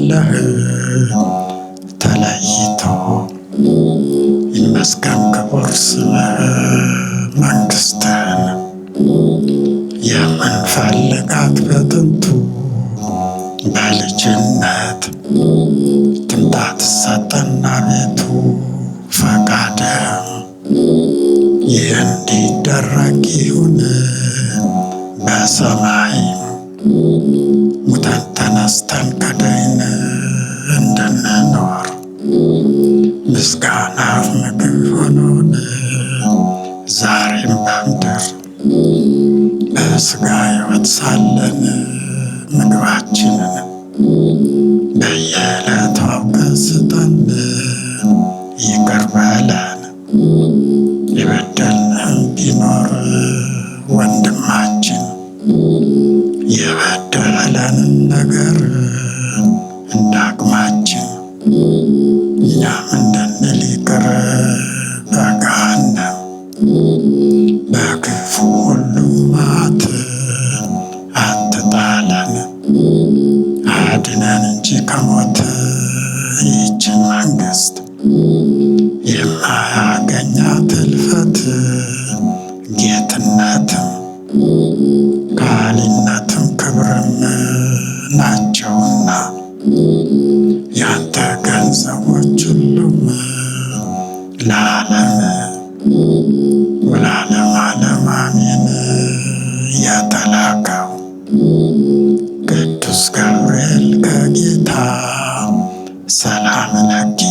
ሳለህ ተለይቶ ይመስገን ክቡር ስምህ መንግሥትህን የምንፈልጋት በጥንቱ በልጅነት ትምጣ ትሰጠና ቤቱ ፈቃድህም ይህ እንዲደረግ ይሁን በሰማይም ሙተን ተነስተን ከዳይን እንድንኖር ምስጋና ምግብ ሆኖን ዛሬም በምድር በሥጋ ሕይወት ሳለን ምግባችንን በየዕለቱ አውቀህ ስጠን፣ ይቅር በለን የበደልንህም ቢኖር ወንድማችን የበደለንን ነገር እንደ አቅማችን እኛም እንድንል ይቅር በገሃነም በክፉ ሁሉ መዓት አትጣለን፣ አድነን እንጂ ከሞት ይህችን መንግሥት የማያገኛት እልፈት ጌትነትም ከሃሊነትም ክብርም ናቸውና ያንተ ገንዘቦች ሁሉም ለዓለም ወለዓለመ ዓለም አሜን። የተላከው ቅዱስ ገብርኤል ከጌታ ሰላም ለኪ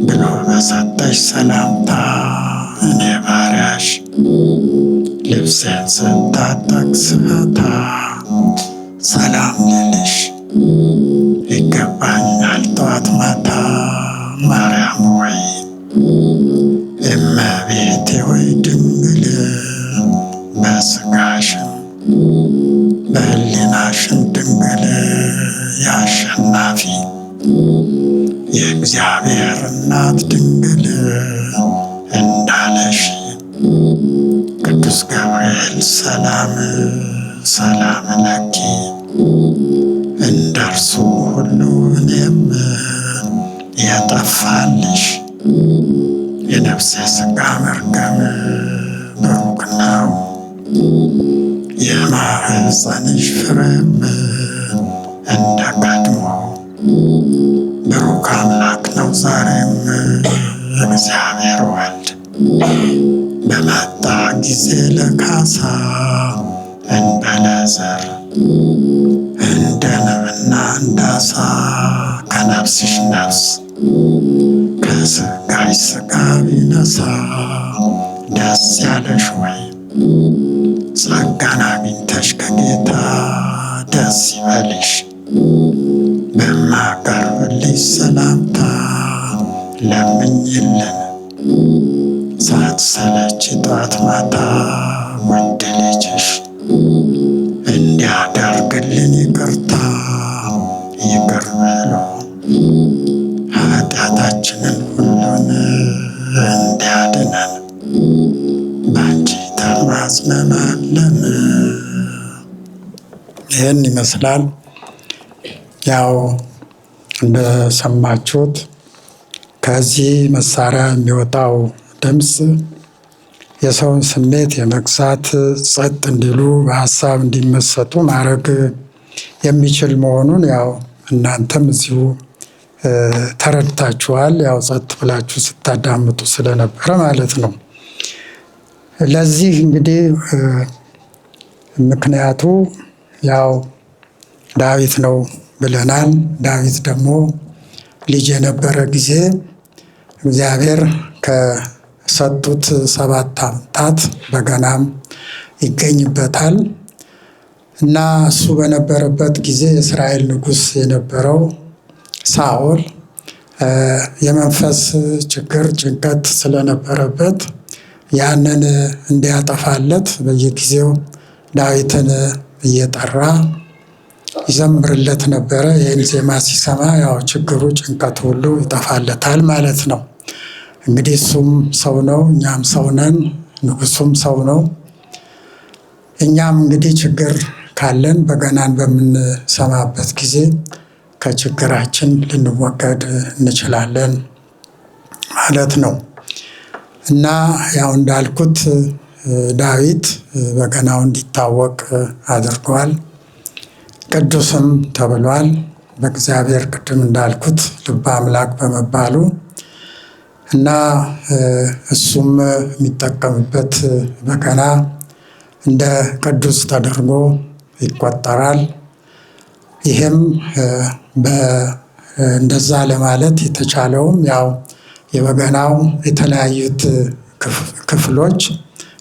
ብሎ በሰጠሽ ሰላምታ እኔ ባሪያሽ ልብሴን ስታጠቅ ስፈታ ሰላም ልልሽ ይገባኛል ጠዋት ማታ። ማርያም ሆይ እመቤቴ ሆይ ድንግል በሥጋሽም በሕሊናሽም ድንግል የአሸናፊ የእግዚአብሔር እናት ድንግል እንዳለሽ ቅዱስ ገብርኤል ሰላም ሰላም ለኪ እንደርሱ ሁሉ እኔም የጠፋልሽ የነፍሴ ሥጋ መርገም ብሩክ ነው፣ የማኅፀንሽ ፍሬም እንደ ቀድሞ ብሩክ አምላክ ነው ዛሬም። እግዚአብሔር ወልድ በመጣ ጊዜ ለካሳ እንበለ ዘር እንደ ንብና እንዳሳ ከነፍስሽ ነፍስ ከሥጋሽ ሥጋ ቢነሳ ደስ ያለሽ ወይ ጸጋን አግኝተሽ ከጌታ ደስ ይበልሽ። በማቀርብልሽ ሰላምታ ለምኝልን ሳትሰለች ጧት ማታ ውድ ልጅሽ እንዲያደርግልን ይቅርታ ይቅር ብሎ ኃጢአታችንን ሁሉን እንዲያድነን ባንቺ ተማጽነናለን። ይህን ይመስላል። ያው እንደሰማችሁት ከዚህ መሳሪያ የሚወጣው ድምፅ የሰውን ስሜት የመግዛት ጸጥ እንዲሉ በሀሳብ እንዲመሰጡ ማድረግ የሚችል መሆኑን ያው እናንተም እዚሁ ተረድታችኋል። ያው ጸጥ ብላችሁ ስታዳምጡ ስለነበረ ማለት ነው። ለዚህ እንግዲህ ምክንያቱ ያው ዳዊት ነው ብለናል። ዳዊት ደግሞ ልጅ የነበረ ጊዜ እግዚአብሔር ከሰጡት 7 ዓመታት በገናም ይገኝበታል እና እሱ በነበረበት ጊዜ የእስራኤል ንጉሥ የነበረው ሳኦል የመንፈስ ችግር ጭንቀት ስለነበረበት ያንን እንዲያጠፋለት በየጊዜው ዳዊትን እየጠራ ይዘምርለት ነበረ። ይህን ዜማ ሲሰማ ያው ችግሩ ጭንቀቱ ሁሉ ይጠፋለታል ማለት ነው። እንግዲህ እሱም ሰው ነው፣ እኛም ሰው ነን። ንጉሱም ሰው ነው። እኛም እንግዲህ ችግር ካለን በገናን በምንሰማበት ጊዜ ከችግራችን ልንወገድ እንችላለን ማለት ነው። እና ያው እንዳልኩት ዳዊት በገናው እንዲታወቅ አድርጓል። ቅዱስም ተብሏል። በእግዚአብሔር ቅድም እንዳልኩት ልበ አምላክ በመባሉ እና እሱም የሚጠቀምበት በገና እንደ ቅዱስ ተደርጎ ይቆጠራል። ይህም እንደዛ ለማለት የተቻለውም ያው የበገናው የተለያዩት ክፍሎች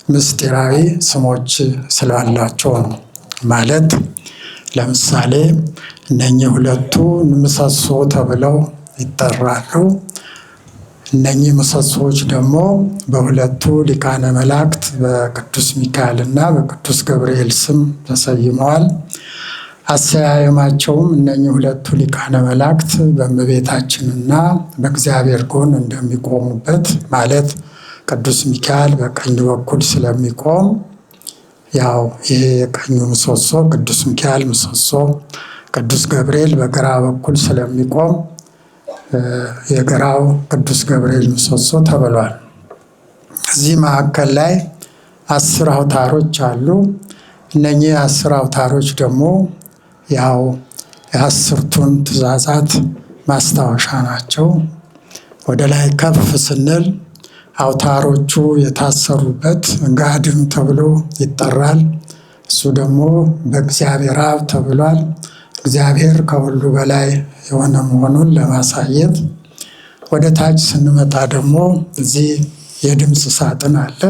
ምስጢራዊ ስሞች ስላላቸው ነው። ማለት ለምሳሌ እነኚህ ሁለቱ ምሰሶ ተብለው ይጠራሉ። እነኚህ ምሰሶዎች ደግሞ በሁለቱ ሊቃነ መላእክት በቅዱስ ሚካኤል እና በቅዱስ ገብርኤል ስም ተሰይመዋል። አሰያየማቸውም እነኚህ ሁለቱ ሊቃነ መላእክት በእመቤታችንና በእግዚአብሔር ጎን እንደሚቆሙበት ማለት ቅዱስ ሚካኤል በቀኝ በኩል ስለሚቆም ያው ይሄ የቀኙ ምሰሶ ቅዱስ ሚካኤል ምሰሶ፣ ቅዱስ ገብርኤል በግራ በኩል ስለሚቆም የግራው ቅዱስ ገብርኤል ምሰሶ ተብሏል። እዚህ መካከል ላይ 10 አውታሮች አሉ። እነኚህ 10 አውታሮች ደግሞ ያው የ10ቱን ትእዛዛት ማስታወሻ ናቸው። ወደ ላይ ከፍ ስንል አውታሮቹ የታሰሩበት ጋድም ተብሎ ይጠራል። እሱ ደግሞ በእግዚአብሔር አብ ተብሏል። እግዚአብሔር ከሁሉ በላይ የሆነ መሆኑን ለማሳየት። ወደ ታች ስንመጣ ደግሞ እዚህ የድምፅ ሳጥን አለ።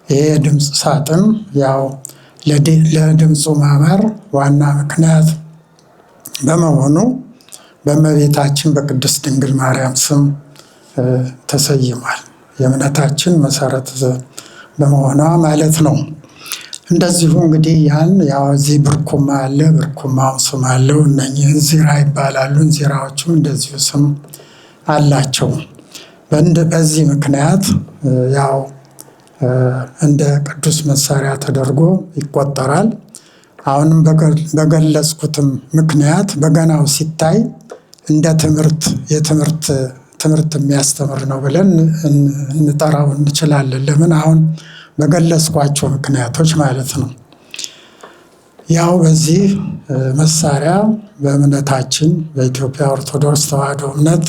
ይሄ የድምፅ ሳጥን ያው ለድምፁ ማማር ዋና ምክንያት በመሆኑ በእመቤታችን በቅድስት ድንግል ማርያም ስም ተሰይሟል። የእምነታችን መሰረት በመሆኗ ማለት ነው። እንደዚሁ እንግዲህ ያን ያው እዚህ ብርኩማ አለ። ብርኩማው ስም አለው። እነኚህ እንዚራ ይባላሉ። እንዚራዎቹም እንደዚሁ ስም አላቸው። በዚህ ምክንያት ያው እንደ ቅዱስ መሳሪያ ተደርጎ ይቆጠራል። አሁንም በገለጽኩትም ምክንያት በገናው ሲታይ እንደ ትምህርት የሚያስተምር ነው ብለን እንጠራው እንችላለን። ለምን? አሁን በገለጽኳቸው ምክንያቶች ማለት ነው። ያው በዚህ መሳሪያ በእምነታችን በኢትዮጵያ ኦርቶዶክስ ተዋሕዶ እምነት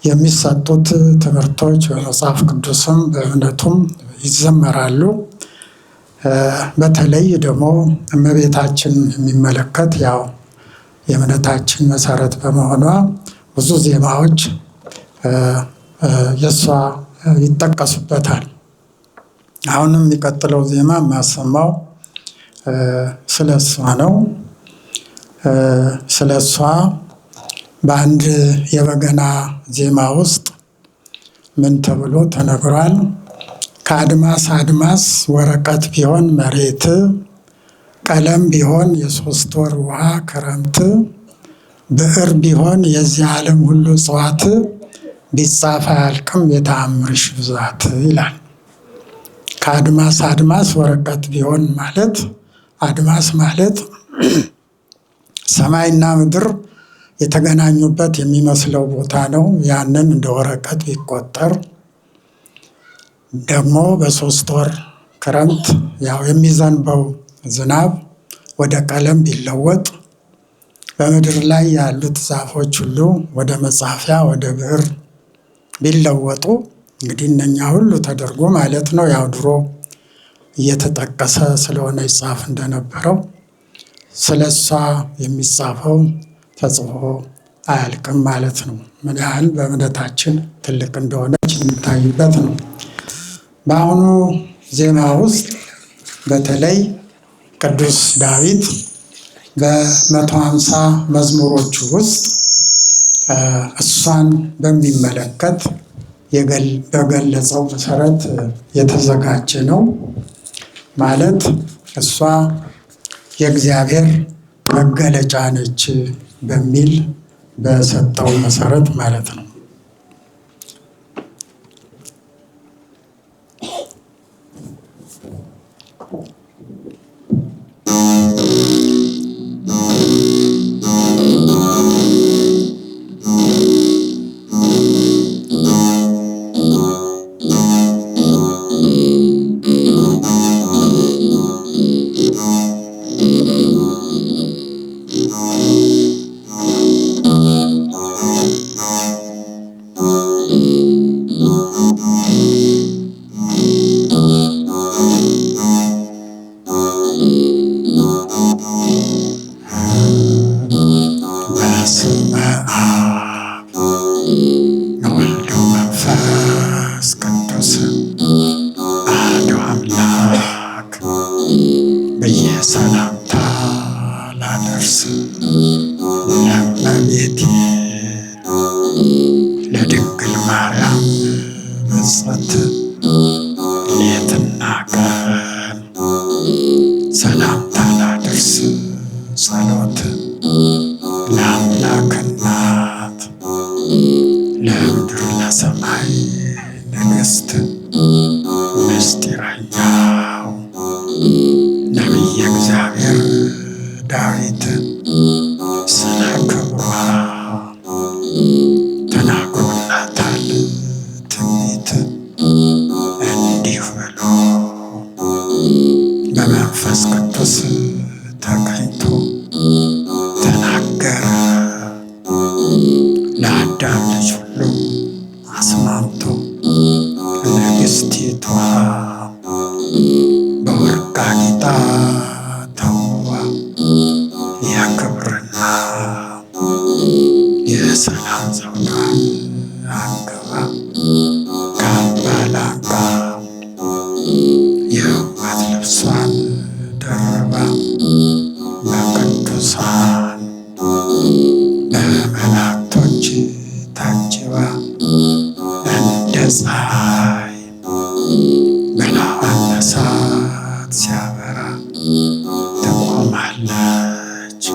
የሚሰጡት ትምህርቶች በመጽሐፍ ቅዱስም በእምነቱም ይዘመራሉ። በተለይ ደግሞ እመቤታችን የሚመለከት ያው የእምነታችን መሰረት በመሆኗ ብዙ ዜማዎች የእሷ ይጠቀሱበታል። አሁንም የሚቀጥለው ዜማ የማሰማው ስለ እሷ ነው። ስለ እሷ በአንድ የበገና ዜማ ውስጥ ምን ተብሎ ተነግሯል? ከአድማስ አድማስ ወረቀት ቢሆን መሬት፣ ቀለም ቢሆን የ3 ወር ውሃ ክረምት፣ ብዕር ቢሆን የዚህ ዓለም ሁሉ እጽዋት፣ ቢጻፍ አያልቅም የተአምርሽ ብዛት ይላል። ከአድማስ አድማስ ወረቀት ቢሆን ማለት አድማስ ማለት ሰማይና ምድር የተገናኙበት የሚመስለው ቦታ ነው። ያንን እንደ ወረቀት ቢቆጠር ደግሞ በ3 ወር ክረምት ያው የሚዘንበው ዝናብ ወደ ቀለም ቢለወጥ በምድር ላይ ያሉት ዛፎች ሁሉ ወደ መጻፊያ ወደ ብዕር ቢለወጡ እንግዲህ እነኛ ሁሉ ተደርጎ ማለት ነው። ያው ድሮ እየተጠቀሰ ስለሆነ ይጻፍ እንደነበረው ስለ እሷ የሚጻፈው ተጽፎ አያልቅም ማለት ነው። ምን ያህል በእምነታችን ትልቅ እንደሆነች የሚታይበት ነው። በአሁኑ ዜማ ውስጥ በተለይ ቅዱስ ዳዊት በ150 መዝሙሮቹ ውስጥ እሷን በሚመለከት በገለጸው መሰረት የተዘጋጀ ነው። ማለት እሷ የእግዚአብሔር መገለጫ ነች በሚል በሰጠው መሰረት ማለት ነው። የሰማይ ንግሥት ምስጢረኛው ነቢየ እግዚአብሔር ዳዊት ስለ ክብሯ ተናግሮላታል ትንቢት እንዲህ ብሎ በመንፈስ ቅዱስ ተቀኝቶ ተናገረ። ለአዳም ልጅ ሁሉ አስማምቶ ንግሥቲቷ በወርቅ አጊጣ ተውባ የክብርና የሰላም ዘውዷን አንግባ ካባ ላንቃ የውበት ልብሷን ደርባ በቅዱሳን በመላእክቶች ታጅባ እንደ ፀሐይ ገላዋን እሳት ሲያበራ ትቆማለች።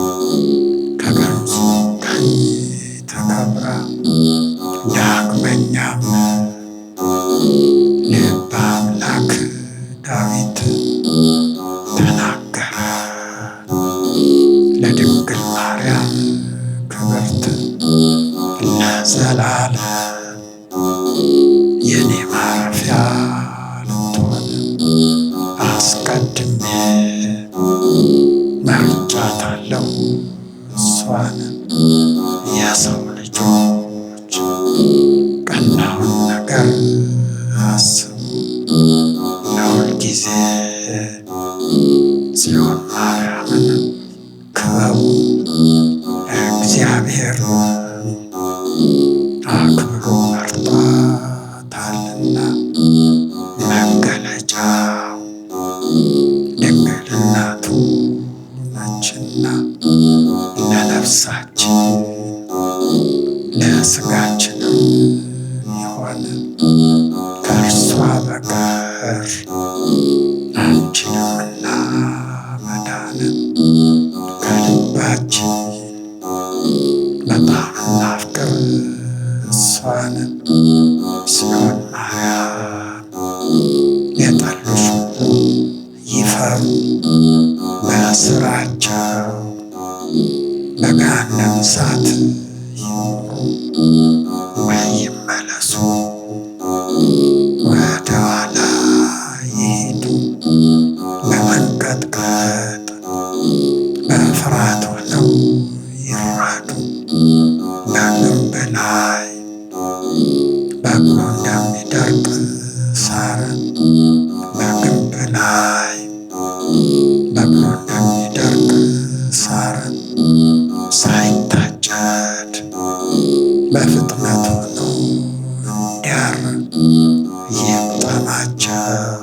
ከገጹ ቀኝ ተከብራ ዳግመኛም ልበ አምላክ ዳዊት ተናገረ። ለድንግል ማርያም ክብርት ለዘላለም የኔ ማረፊያ ልትሆን አስቀድሜ መርጫታለሁ እሷን። የሰው ልጆች ቀናውን ነገር አስቡ፣ ለሁል ጊዜ ጽዮን ማርያምን ክበቡ። እግዚአብሔር አክብሮ መርጧታልና መገለጫው ድንግልናቱ ነችና ለነፍሳችን ለሥጋችንም ይሆን ከእርሷ በቀር አንችልምና መዳን ከልባችን በጣም እናፍቅር እሷን። ጽዮን ማርያም የጠሉሽ ሁሉ ይፈሩ፣ በስራቸው በገሃነመ እሳት ይኖሩ ወይ ይመለሱ፣ ወደ ኋላ ይሄዱ። በመንቀጥቀጥ በፍርሃት ሆነው ይራዱ። በግንብ ላይ በቅሎ እንደሚደርቅ ሳር በግንብ ላይ በቅሎ እንደሚደርቅ ሳር ሳይታጨድ በፍጥነት ሆነው እንዲያር ይግጠማቸው።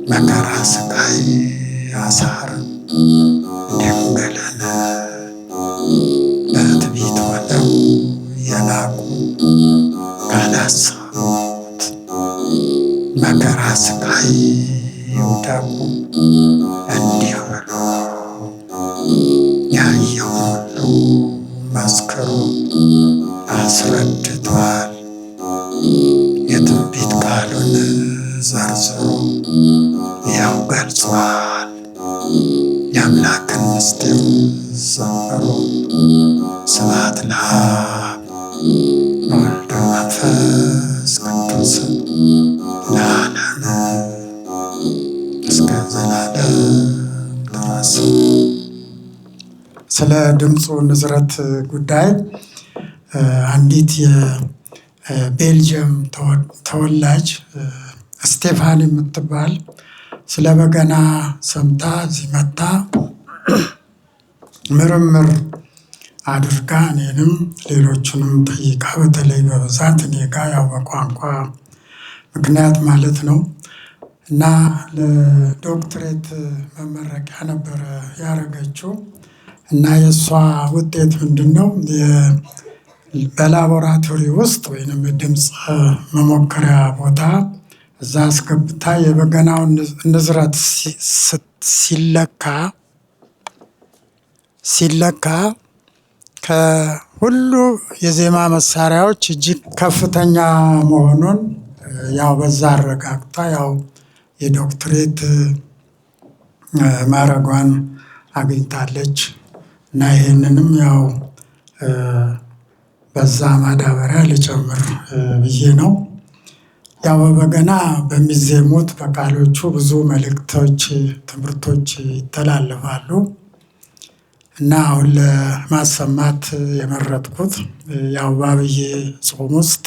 መከራ ስቃይ አሳር ድንግልን በትዕቢት ሆነው የናቁ ካላሰቡት መከራ ስቃይ ይውደቁ። እንዲህ ብሎ ያየውን ሁሉ መስክሮ አስረድቷል። የትንቢት ቃሉን ዘርዝሮ ያው ገልጿል። የአምላክን ምስጢር ዘምሮ ስብሐት ለአብ ወወልድ ወመንፈስ ቅዱስ ለዓለሙ እስከ ዘላለም ድረስ። ስለ ድምፁ ንዝረት ጉዳይ አንዲት የቤልጅየም ተወላጅ ስቴፋን የምትባል ስለ በገና ሰምታ እዚህ መጣ ምርምር አድርጋ እኔንም ሌሎቹንም ጠይቃ፣ በተለይ በብዛት እኔ ጋ ያው በቋንቋ ምክንያት ማለት ነው እና ለዶክትሬት መመረቂያ ነበረ ያደረገችው እና የእሷ ውጤት ምንድን ነው? በላቦራቶሪ ውስጥ ወይንም የድምፅ መሞከሪያ ቦታ እዛ አስገብታ የበገናውን ንዝረት ሲለካ ሁሉ የዜማ መሳሪያዎች እጅግ ከፍተኛ መሆኑን ያው በዛ አረጋግጣ ያው የዶክትሬት ማዕረጓን አግኝታለች እና ይህንንም ያው በዛ ማዳበሪያ ልጨምር ብዬ ነው። ያው በበገና በሚዜሙት በቃሎቹ ብዙ መልእክቶች፣ ትምህርቶች ይተላለፋሉ እና አሁን ለማሰማት የመረጥኩት ያው በዐቢይ ጾም ውስጥ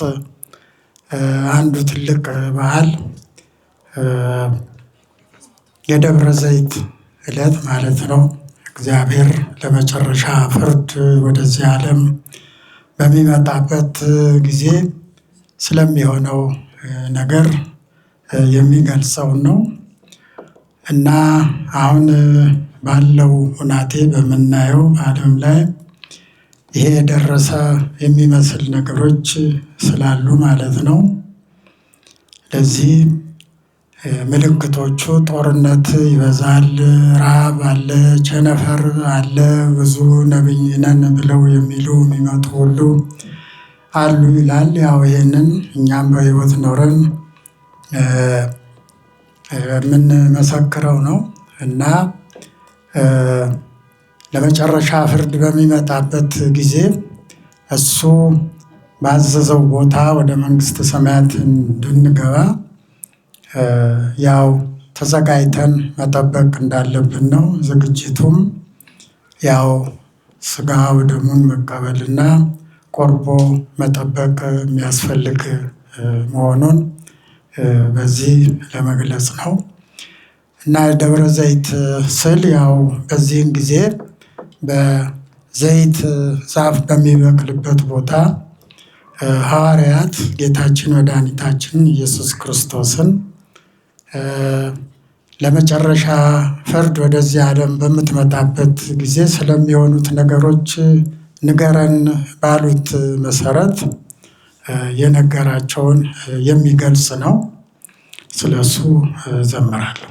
አንዱ ትልቅ በዓል የደብረ ዘይት ዕለት ማለት ነው። እግዚአብሔር ለመጨረሻ ፍርድ ወደዚህ ዓለም በሚመጣበት ጊዜ ስለሚሆነው ነገር የሚገልጸውን ነው እና አሁን ባለው ሁናቴ በምናየው ዓለም ላይ ይሄ የደረሰ የሚመስል ነገሮች ስላሉ ማለት ነው። ለዚህ ምልክቶቹ ጦርነት ይበዛል፣ ረሃብ አለ፣ ቸነፈር አለ፣ ብዙ ነቢይ ነን ብለው የሚሉ የሚመጡ ሁሉ አሉ ይላል። ያው ይሄንን እኛም በሕይወት ኖረን የምንመሰክረው ነው እና ለመጨረሻ ፍርድ በሚመጣበት ጊዜ እሱ ባዘዘው ቦታ ወደ መንግሥተ ሰማያት እንድንገባ ያው ተዘጋጅተን መጠበቅ እንዳለብን ነው። ዝግጅቱም ያው ሥጋ ወደሙን መቀበልና ቆርቦ መጠበቅ የሚያስፈልግ መሆኑን በዚህ ለመግለጽ ነው እና ደብረ ዘይት ስል ያው በዚህን ጊዜ በዘይት ዛፍ በሚበቅልበት ቦታ ሐዋርያት ጌታችን መድኃኒታችን ኢየሱስ ክርስቶስን ለመጨረሻ ፍርድ ወደዚህ ዓለም በምትመጣበት ጊዜ ስለሚሆኑት ነገሮች ንገረን ባሉት መሰረት የነገራቸውን የሚገልጽ ነው። ስለሱ እዘምራለሁ።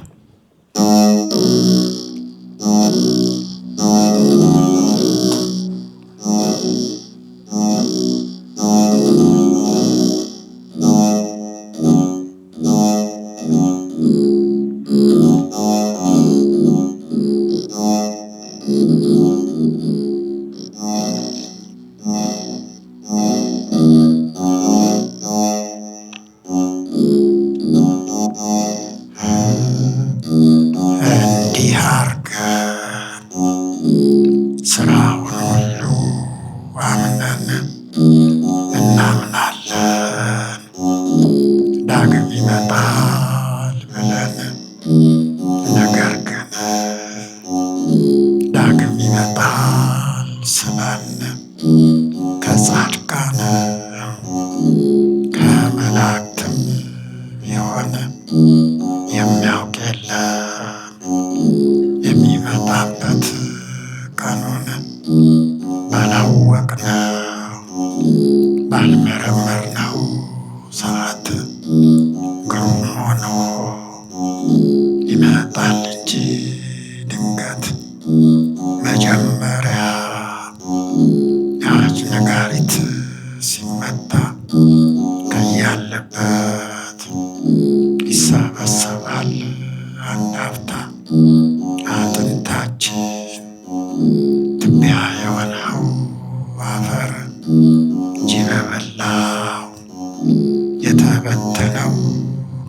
ስራውን ሁሉ አምነን እናምናለን፣ ዳግም ይመጣል ብለን። ነገር ግን ዳግም ይመጣል ስላልን ከጻድቃን ከመላእክትም የሆነ የሚያውቅ የለም። የሚመጣበት ቀኑን ባላወቅነው ባልመረመርነው ሰዓት ግሩም ሆኖ ይመጣል እንጂ ድንገት። መጀመሪያ የአዋጅ ነጋሪት ሲመታ ከያለበት ይሰበሰባል አንድ አፍታ አጥንታችን ትቢያ የሆነው አፈር እንጂ በበላው የተበተነው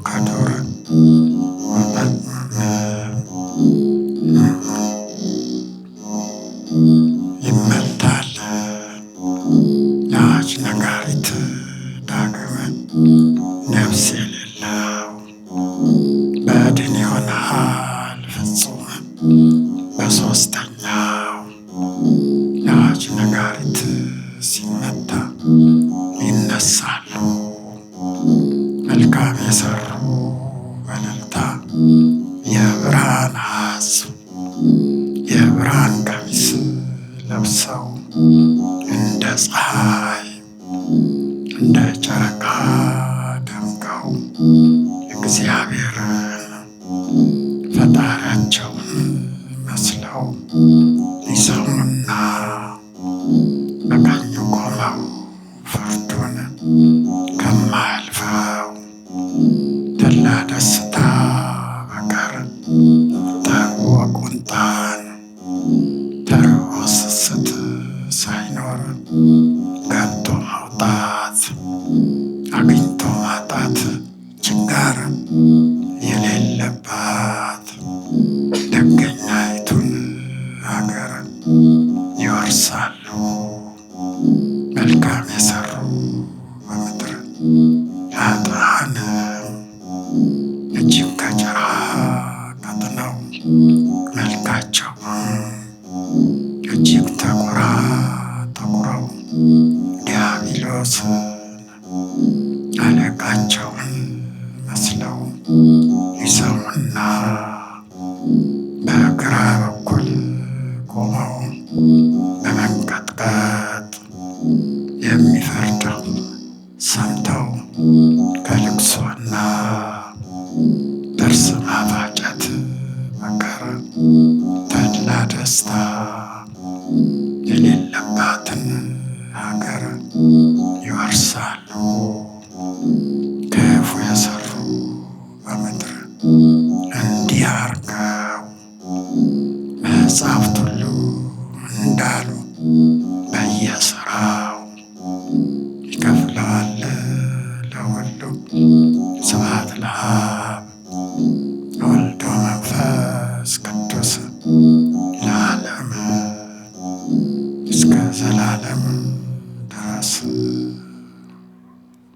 ከዱር ይመታል። የአዋጅ ነጋሪት ዳግም ነፍስ የሌለው በድን ይሆናል ፍጹም። በሦስተኛው የአዋጅ ነጋሪት ሲመታ ይነሳሉ። መልካም የሠሩ በእልልታ የብርሃን ሕዝብ የብርሃን ቀሚስ ለብሰው እንደ ፀሐይ እንደ ጨረቃ ደምቀው እግዚአብሔርን ፈጣሪያቸውን መስለው ሊሰሙና በቀኙ አግኝቶ ማጣት ችጋር የሌለባት ደገኛይቱን ሀገር ይወርሳሉ። መልካም የሰሩ በምድር ኃጥአን እጅግ ከጭራ ቀጥነው መልካቸው እጅግ ጠቁረው ዲያብሎስን አለቃቸውን መስለው ይሰሙና በግራ በኩል ቆመው በመንቀጥቀጥ የሚፈርደው ሰምተው ከልቅሶና ጥርስ ማፋጨት በቀር ተድላ ደስታ የሌለባትን ሀገር ይወርሳሉ። ክፉ የሰሩ በምድር እንዲህ አርገው መጻሕፍት ሁሉ እንዳሉ በየሥራው ይከፍለዋል ለሁሉ። ስብሐት ለአብ ወወልድ ወመንፈስ ቅዱስ ለዓለሙ እስከ ዘላለም ድረስ